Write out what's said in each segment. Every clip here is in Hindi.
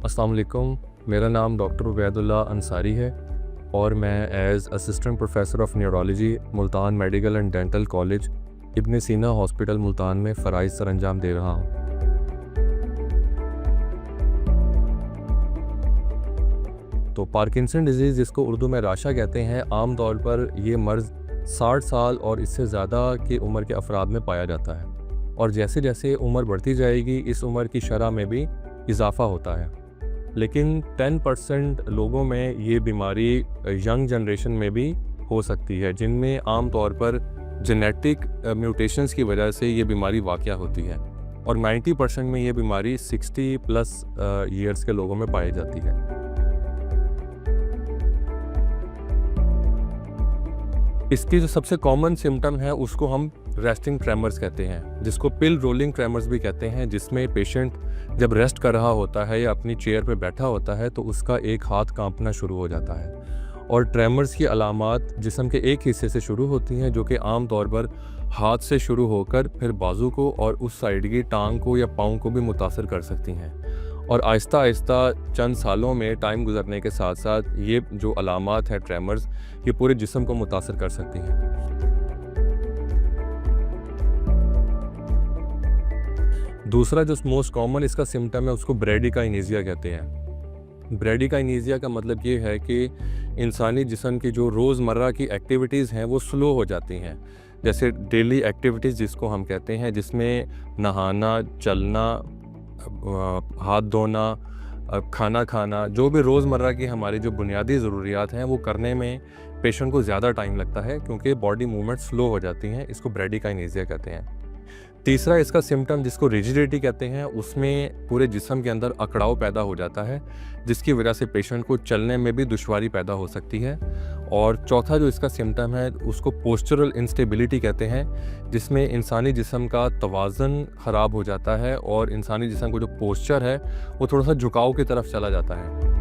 अस्सलाम वालेकुम। मेरा नाम डॉक्टर उबैदुल्लाह अंसारी है और मैं as assistant professor of neurology Multan medical and dental college Ibn Sina hospital Multan में फ़राइज़ सरअंजाम दे रहा हूँ। तो पार्किंसन डिज़ीज़, जिसको उर्दू में राशा कहते हैं, आम तौर पर ये मर्ज़ 60 साल और इससे ज़्यादा की उम्र के अफराद में पाया जाता है और जैसे जैसे उम्र बढ़ती जाएगी इस उम्र की शरह में भी इजाफ़ा होता है। लेकिन 10% लोगों में ये बीमारी यंग जनरेशन में भी हो सकती है, जिनमें आम तौर पर जेनेटिक म्यूटेशंस की वजह से ये बीमारी वाक़या होती है और 90% में ये बीमारी 60+ ईयर्स के लोगों में पाई जाती है। इसकी जो सबसे कॉमन सिम्टम है उसको हम रेस्टिंग ट्रेमर्स कहते हैं, जिसको पिल रोलिंग ट्रेमर्स भी कहते हैं, जिसमें पेशेंट जब रेस्ट कर रहा होता है या अपनी चेयर पर बैठा होता है तो उसका एक हाथ कांपना शुरू हो जाता है। और ट्रेमर्स की अलामात जिस्म के एक हिस्से से शुरू होती हैं, जो कि आम तौर पर हाथ से शुरू होकर फिर बाजू को और उस साइड की टांग को या पाँव को भी मुतासर कर सकती हैं। और आहिस्ता आहिस्ता चंद सालों में टाइम गुजरने के साथ साथ ये जो अलामात हैं ट्रेमर्स, ये पूरे जिस्म को मुतासर कर सकती हैं। दूसरा जो मोस्ट कॉमन इसका सिम्टम है उसको ब्रेडिकाइनेसिया कहते हैं। ब्रेडिकाइनेसिया का मतलब ये है कि इंसानी जिस्म की जो रोज़मर्रा की एक्टिविटीज़ हैं वो स्लो हो जाती हैं, जैसे डेली एक्टिविटीज़ जिसको हम कहते हैं, जिसमें नहाना, चलना, हाथ धोना, खाना खाना, जो भी रोज़मर्रा की हमारी जो बुनियादी ज़रूरियात हैं वो करने में पेशेंट को ज़्यादा टाइम लगता है क्योंकि बॉडी मूवमेंट स्लो हो जाती हैं। इसको ब्रेडिकाइनेसिया कहते हैं। तीसरा इसका सिम्टम जिसको रिजिडिटी कहते हैं, उसमें पूरे जिस्म के अंदर अकड़ाव पैदा हो जाता है, जिसकी वजह से पेशेंट को चलने में भी दुश्वारी पैदा हो सकती है। और चौथा जो इसका सिम्टम है उसको पोस्चरल इंस्टेबिलिटी कहते हैं, जिसमें इंसानी जिस्म का तवाज़न ख़राब हो जाता है और इंसानी जिस्म का जो पोस्चर है वो थोड़ा सा झुकाव की तरफ चला जाता है।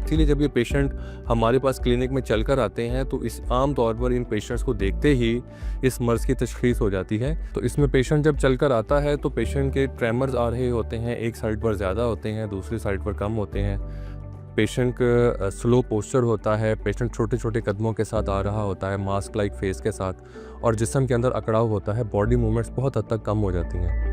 इसीलिए जब ये पेशेंट हमारे पास क्लिनिक में चलकर आते हैं तो इस आम तौर पर इन पेशेंट्स को देखते ही इस मर्ज़ की तशख़ीस हो जाती है। तो इसमें पेशेंट जब चलकर आता है तो पेशेंट के ट्रेमर्स आ रहे होते हैं, एक साइड पर ज़्यादा होते हैं, दूसरी साइड पर कम होते हैं। पेशेंट का स्लो पोस्चर होता है, पेशेंट छोटे छोटे कदमों के साथ आ रहा होता है, मास्क लाइक फेस के साथ, और जिस्म के अंदर अकड़ाव होता है, बॉडी मूवमेंट्स बहुत हद तक कम हो जाती हैं।